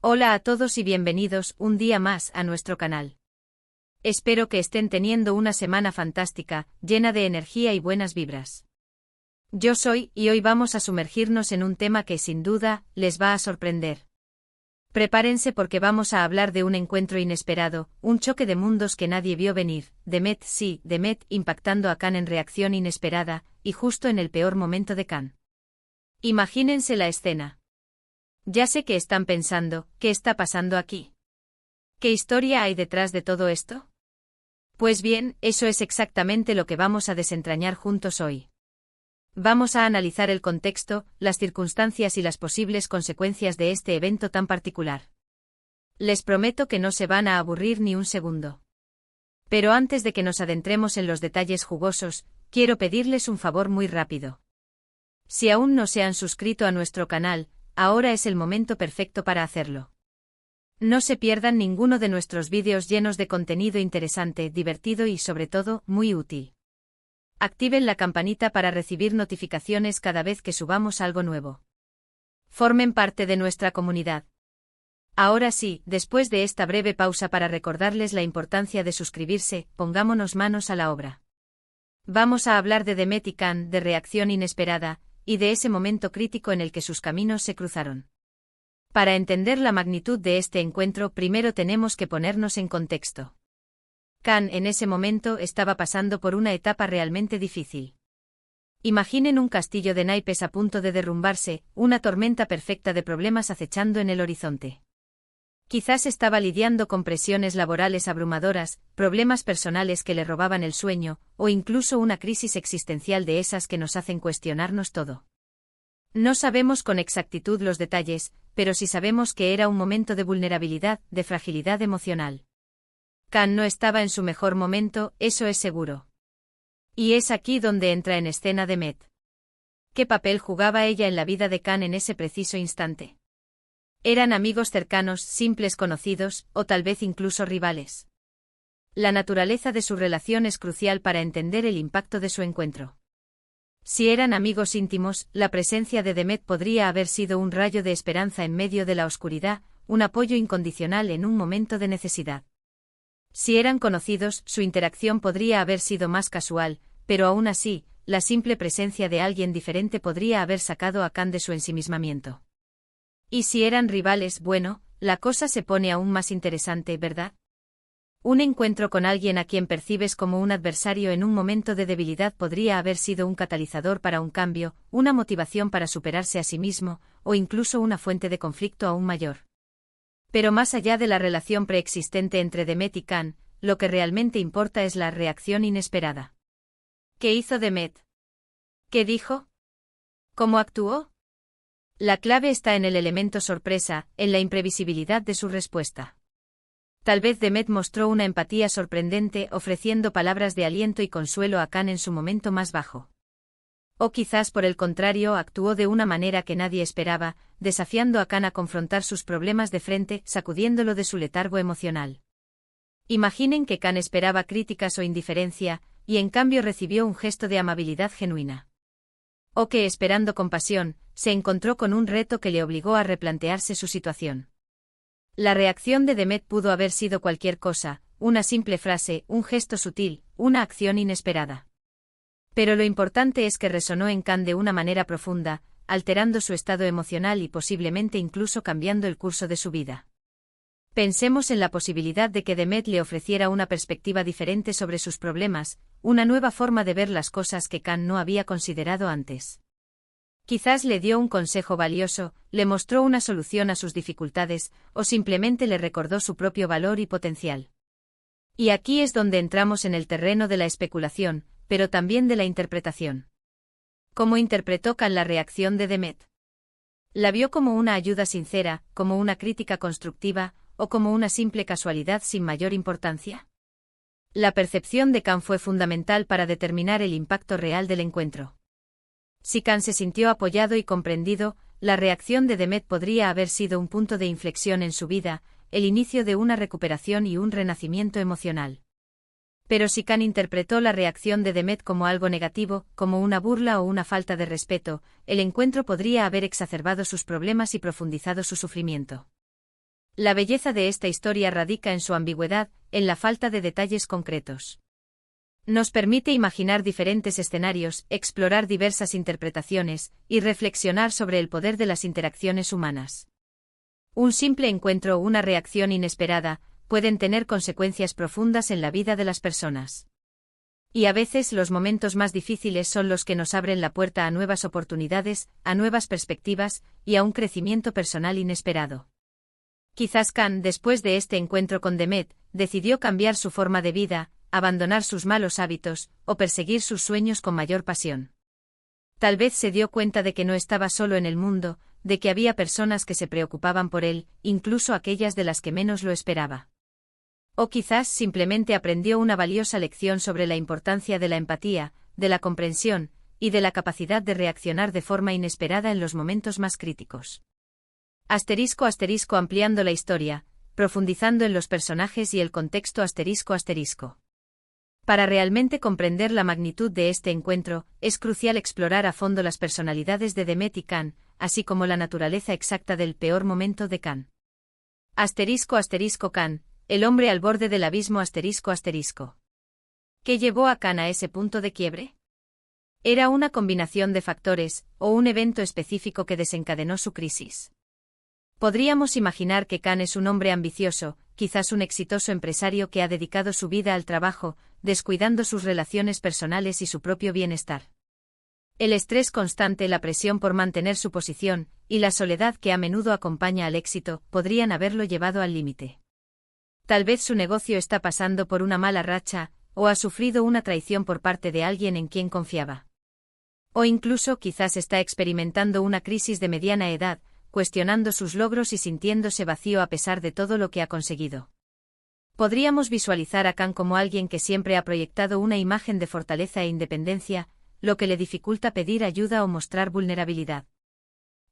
Hola a todos y bienvenidos un día más a nuestro canal. Espero que estén teniendo una semana fantástica, llena de energía y buenas vibras. Yo soy, y hoy vamos a sumergirnos en un tema que sin duda les va a sorprender. Prepárense porque vamos a hablar de un encuentro inesperado, un choque de mundos que nadie vio venir, Demet impactando a Khan en reacción inesperada, y justo en el peor momento de Khan. Imagínense la escena. Ya sé que están pensando, ¿qué está pasando aquí? ¿Qué historia hay detrás de todo esto? Pues bien, eso es exactamente lo que vamos a desentrañar juntos hoy. Vamos a analizar el contexto, las circunstancias y las posibles consecuencias de este evento tan particular. Les prometo que no se van a aburrir ni un segundo. Pero antes de que nos adentremos en los detalles jugosos, quiero pedirles un favor muy rápido. Si aún no se han suscrito a nuestro canal, ahora es el momento perfecto para hacerlo. No se pierdan ninguno de nuestros vídeos llenos de contenido interesante, divertido y sobre todo, muy útil. Activen la campanita para recibir notificaciones cada vez que subamos algo nuevo. Formen parte de nuestra comunidad. Ahora sí, después de esta breve pausa para recordarles la importancia de suscribirse, pongámonos manos a la obra. Vamos a hablar de Demet y Khan, de reacción inesperada, y de ese momento crítico en el que sus caminos se cruzaron. Para entender la magnitud de este encuentro, primero tenemos que ponernos en contexto. Khan en ese momento estaba pasando por una etapa realmente difícil. Imaginen un castillo de naipes a punto de derrumbarse, una tormenta perfecta de problemas acechando en el horizonte. Quizás estaba lidiando con presiones laborales abrumadoras, problemas personales que le robaban el sueño, o incluso una crisis existencial de esas que nos hacen cuestionarnos todo. No sabemos con exactitud los detalles, pero sí sabemos que era un momento de vulnerabilidad, de fragilidad emocional. Khan no estaba en su mejor momento, eso es seguro. Y es aquí donde entra en escena Demet. ¿Qué papel jugaba ella en la vida de Khan en ese preciso instante? ¿Eran amigos cercanos, simples conocidos, o tal vez incluso rivales? La naturaleza de su relación es crucial para entender el impacto de su encuentro. Si eran amigos íntimos, la presencia de Demet podría haber sido un rayo de esperanza en medio de la oscuridad, un apoyo incondicional en un momento de necesidad. Si eran conocidos, su interacción podría haber sido más casual, pero aún así, la simple presencia de alguien diferente podría haber sacado a Khan de su ensimismamiento. Y si eran rivales, bueno, la cosa se pone aún más interesante, ¿verdad? Un encuentro con alguien a quien percibes como un adversario en un momento de debilidad podría haber sido un catalizador para un cambio, una motivación para superarse a sí mismo, o incluso una fuente de conflicto aún mayor. Pero más allá de la relación preexistente entre Demet y Khan, lo que realmente importa es la reacción inesperada. ¿Qué hizo Demet? ¿Qué dijo? ¿Cómo actuó? La clave está en el elemento sorpresa, en la imprevisibilidad de su respuesta. Tal vez Demet mostró una empatía sorprendente ofreciendo palabras de aliento y consuelo a Khan en su momento más bajo. O quizás por el contrario actuó de una manera que nadie esperaba, desafiando a Khan a confrontar sus problemas de frente, sacudiéndolo de su letargo emocional. Imaginen que Khan esperaba críticas o indiferencia, y en cambio recibió un gesto de amabilidad genuina. O que esperando compasión, se encontró con un reto que le obligó a replantearse su situación. La reacción de Demet pudo haber sido cualquier cosa, una simple frase, un gesto sutil, una acción inesperada. Pero lo importante es que resonó en Khan de una manera profunda, alterando su estado emocional y posiblemente incluso cambiando el curso de su vida. Pensemos en la posibilidad de que Demet le ofreciera una perspectiva diferente sobre sus problemas, una nueva forma de ver las cosas que Khan no había considerado antes. Quizás le dio un consejo valioso, le mostró una solución a sus dificultades, o simplemente le recordó su propio valor y potencial. Y aquí es donde entramos en el terreno de la especulación, pero también de la interpretación. ¿Cómo interpretó Khan la reacción de Demet? ¿La vio como una ayuda sincera, como una crítica constructiva, o como una simple casualidad sin mayor importancia? La percepción de Khan fue fundamental para determinar el impacto real del encuentro. Si Khan se sintió apoyado y comprendido, la reacción de Demet podría haber sido un punto de inflexión en su vida, el inicio de una recuperación y un renacimiento emocional. Pero si Khan interpretó la reacción de Demet como algo negativo, como una burla o una falta de respeto, el encuentro podría haber exacerbado sus problemas y profundizado su sufrimiento. La belleza de esta historia radica en su ambigüedad, en la falta de detalles concretos. Nos permite imaginar diferentes escenarios, explorar diversas interpretaciones, y reflexionar sobre el poder de las interacciones humanas. Un simple encuentro o una reacción inesperada pueden tener consecuencias profundas en la vida de las personas. Y a veces los momentos más difíciles son los que nos abren la puerta a nuevas oportunidades, a nuevas perspectivas, y a un crecimiento personal inesperado. Quizás Khan, después de este encuentro con Demet, decidió cambiar su forma de vida, abandonar sus malos hábitos, o perseguir sus sueños con mayor pasión. Tal vez se dio cuenta de que no estaba solo en el mundo, de que había personas que se preocupaban por él, incluso aquellas de las que menos lo esperaba. O quizás simplemente aprendió una valiosa lección sobre la importancia de la empatía, de la comprensión, y de la capacidad de reaccionar de forma inesperada en los momentos más críticos. *** Ampliando la historia, profundizando en los personajes y el contexto ***. Para realmente comprender la magnitud de este encuentro, es crucial explorar a fondo las personalidades de Demet y Khan, así como la naturaleza exacta del peor momento de Khan. ***Khan, el hombre al borde del abismo ***. ¿Qué llevó a Khan a ese punto de quiebre? ¿Era una combinación de factores, o un evento específico que desencadenó su crisis? Podríamos imaginar que Khan es un hombre ambicioso, quizás un exitoso empresario que ha dedicado su vida al trabajo, descuidando sus relaciones personales y su propio bienestar. El estrés constante, la presión por mantener su posición, y la soledad que a menudo acompaña al éxito, podrían haberlo llevado al límite. Tal vez su negocio está pasando por una mala racha, o ha sufrido una traición por parte de alguien en quien confiaba. O incluso quizás está experimentando una crisis de mediana edad, cuestionando sus logros y sintiéndose vacío a pesar de todo lo que ha conseguido. Podríamos visualizar a Khan como alguien que siempre ha proyectado una imagen de fortaleza e independencia, lo que le dificulta pedir ayuda o mostrar vulnerabilidad.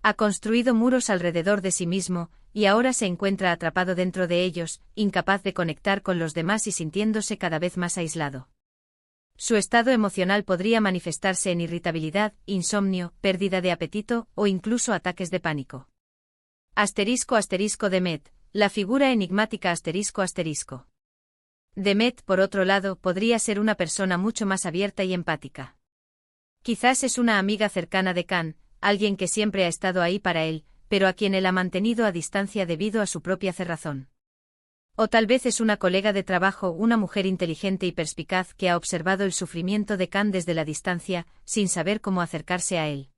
Ha construido muros alrededor de sí mismo, y ahora se encuentra atrapado dentro de ellos, incapaz de conectar con los demás y sintiéndose cada vez más aislado. Su estado emocional podría manifestarse en irritabilidad, insomnio, pérdida de apetito o incluso ataques de pánico. Demet, la figura enigmática ***. Demet, por otro lado, podría ser una persona mucho más abierta y empática. Quizás es una amiga cercana de Khan, alguien que siempre ha estado ahí para él, pero a quien él ha mantenido a distancia debido a su propia cerrazón. O tal vez es una colega de trabajo, una mujer inteligente y perspicaz que ha observado el sufrimiento de Khan desde la distancia, sin saber cómo acercarse a él.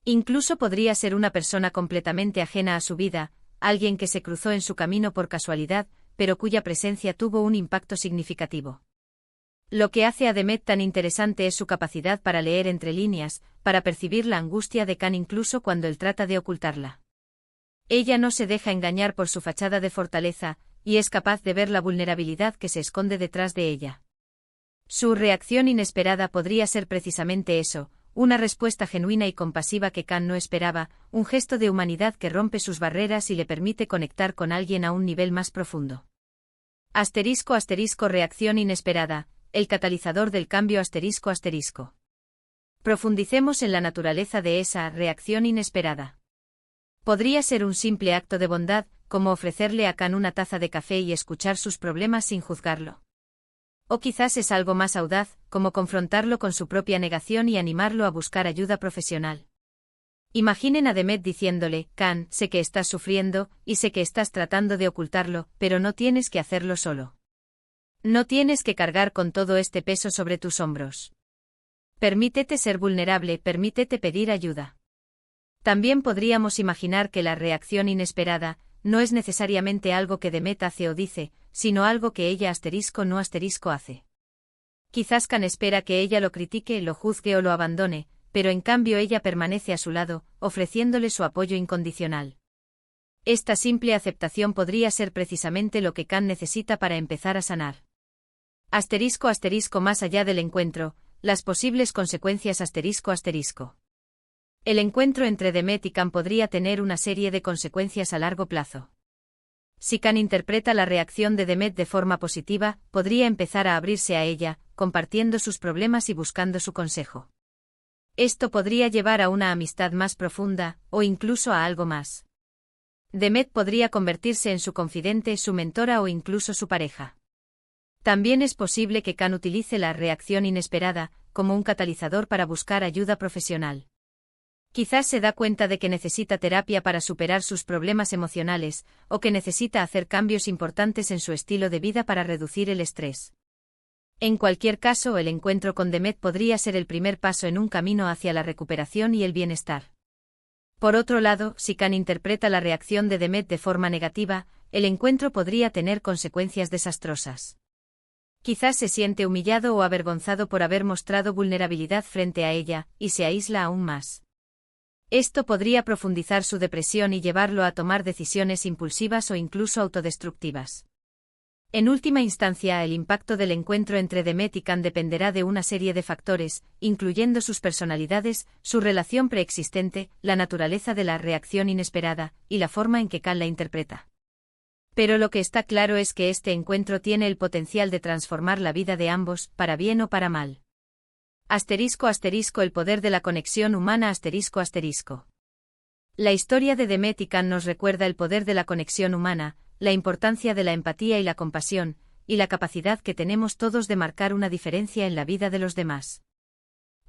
Incluso podría ser una persona completamente ajena a su vida, alguien que se cruzó en su camino por casualidad, pero cuya presencia tuvo un impacto significativo. Lo que hace a Demet tan interesante es su capacidad para leer entre líneas, para percibir la angustia de Khan incluso cuando él trata de ocultarla. Ella no se deja engañar por su fachada de fortaleza, y es capaz de ver la vulnerabilidad que se esconde detrás de ella. Su reacción inesperada podría ser precisamente eso, una respuesta genuina y compasiva que Khan no esperaba, un gesto de humanidad que rompe sus barreras y le permite conectar con alguien a un nivel más profundo. Reacción inesperada, el catalizador del cambio ***. Profundicemos en la naturaleza de esa reacción inesperada. Podría ser un simple acto de bondad, como ofrecerle a Khan una taza de café y escuchar sus problemas sin juzgarlo. O quizás es algo más audaz, como confrontarlo con su propia negación y animarlo a buscar ayuda profesional. Imaginen a Demet diciéndole: Khan, sé que estás sufriendo, y sé que estás tratando de ocultarlo, pero no tienes que hacerlo solo. No tienes que cargar con todo este peso sobre tus hombros. Permítete ser vulnerable, permítete pedir ayuda. También podríamos imaginar que la reacción inesperada no es necesariamente algo que Demet hace o dice, sino algo que ella ***no hace. Quizás Khan espera que ella lo critique, lo juzgue o lo abandone, pero en cambio ella permanece a su lado, ofreciéndole su apoyo incondicional. Esta simple aceptación podría ser precisamente lo que Khan necesita para empezar a sanar. Más allá del encuentro, las posibles consecuencias ***. El encuentro entre Demet y Khan podría tener una serie de consecuencias a largo plazo. Si Khan interpreta la reacción de Demet de forma positiva, podría empezar a abrirse a ella, compartiendo sus problemas y buscando su consejo. Esto podría llevar a una amistad más profunda, o incluso a algo más. Demet podría convertirse en su confidente, su mentora o incluso su pareja. También es posible que Khan utilice la reacción inesperada como un catalizador para buscar ayuda profesional. Quizás se da cuenta de que necesita terapia para superar sus problemas emocionales, o que necesita hacer cambios importantes en su estilo de vida para reducir el estrés. En cualquier caso, el encuentro con Demet podría ser el primer paso en un camino hacia la recuperación y el bienestar. Por otro lado, si Khan interpreta la reacción de Demet de forma negativa, el encuentro podría tener consecuencias desastrosas. Quizás se siente humillado o avergonzado por haber mostrado vulnerabilidad frente a ella, y se aísla aún más. Esto podría profundizar su depresión y llevarlo a tomar decisiones impulsivas o incluso autodestructivas. En última instancia, el impacto del encuentro entre Demet y Khan dependerá de una serie de factores, incluyendo sus personalidades, su relación preexistente, la naturaleza de la reacción inesperada, y la forma en que Khan la interpreta. Pero lo que está claro es que este encuentro tiene el potencial de transformar la vida de ambos, para bien o para mal. *** El poder de la conexión humana ***. La historia de Demet y Khan nos recuerda el poder de la conexión humana, la importancia de la empatía y la compasión, y la capacidad que tenemos todos de marcar una diferencia en la vida de los demás.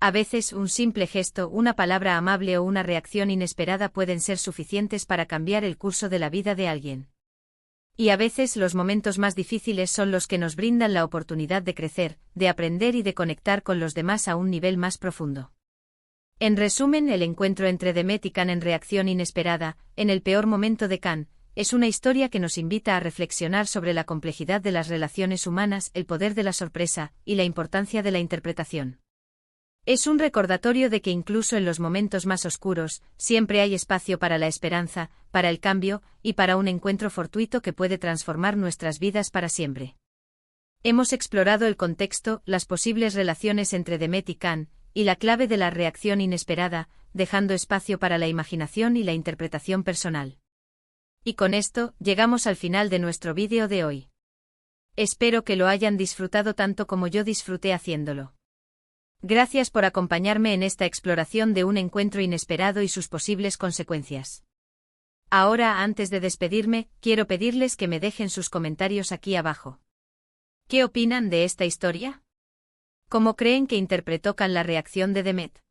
A veces un simple gesto, una palabra amable o una reacción inesperada pueden ser suficientes para cambiar el curso de la vida de alguien. Y a veces los momentos más difíciles son los que nos brindan la oportunidad de crecer, de aprender y de conectar con los demás a un nivel más profundo. En resumen, el encuentro entre Demet y Khan en reacción inesperada, en el peor momento de Khan, es una historia que nos invita a reflexionar sobre la complejidad de las relaciones humanas, el poder de la sorpresa, y la importancia de la interpretación. Es un recordatorio de que incluso en los momentos más oscuros, siempre hay espacio para la esperanza, para el cambio, y para un encuentro fortuito que puede transformar nuestras vidas para siempre. Hemos explorado el contexto, las posibles relaciones entre Demet y Khan, y la clave de la reacción inesperada, dejando espacio para la imaginación y la interpretación personal. Y con esto, llegamos al final de nuestro vídeo de hoy. Espero que lo hayan disfrutado tanto como yo disfruté haciéndolo. Gracias por acompañarme en esta exploración de un encuentro inesperado y sus posibles consecuencias. Ahora, antes de despedirme, quiero pedirles que me dejen sus comentarios aquí abajo. ¿Qué opinan de esta historia? ¿Cómo creen que interpretó Khan la reacción de Demet?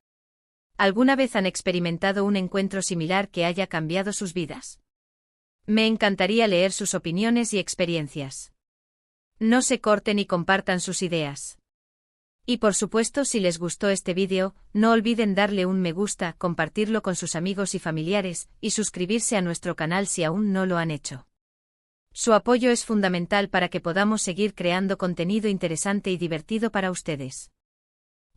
¿Alguna vez han experimentado un encuentro similar que haya cambiado sus vidas? Me encantaría leer sus opiniones y experiencias. No se corten y compartan sus ideas. Y por supuesto, si les gustó este vídeo, no olviden darle un me gusta, compartirlo con sus amigos y familiares, y suscribirse a nuestro canal si aún no lo han hecho. Su apoyo es fundamental para que podamos seguir creando contenido interesante y divertido para ustedes.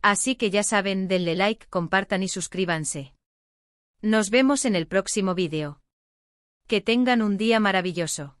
Así que ya saben, denle like, compartan y suscríbanse. Nos vemos en el próximo vídeo. Que tengan un día maravilloso.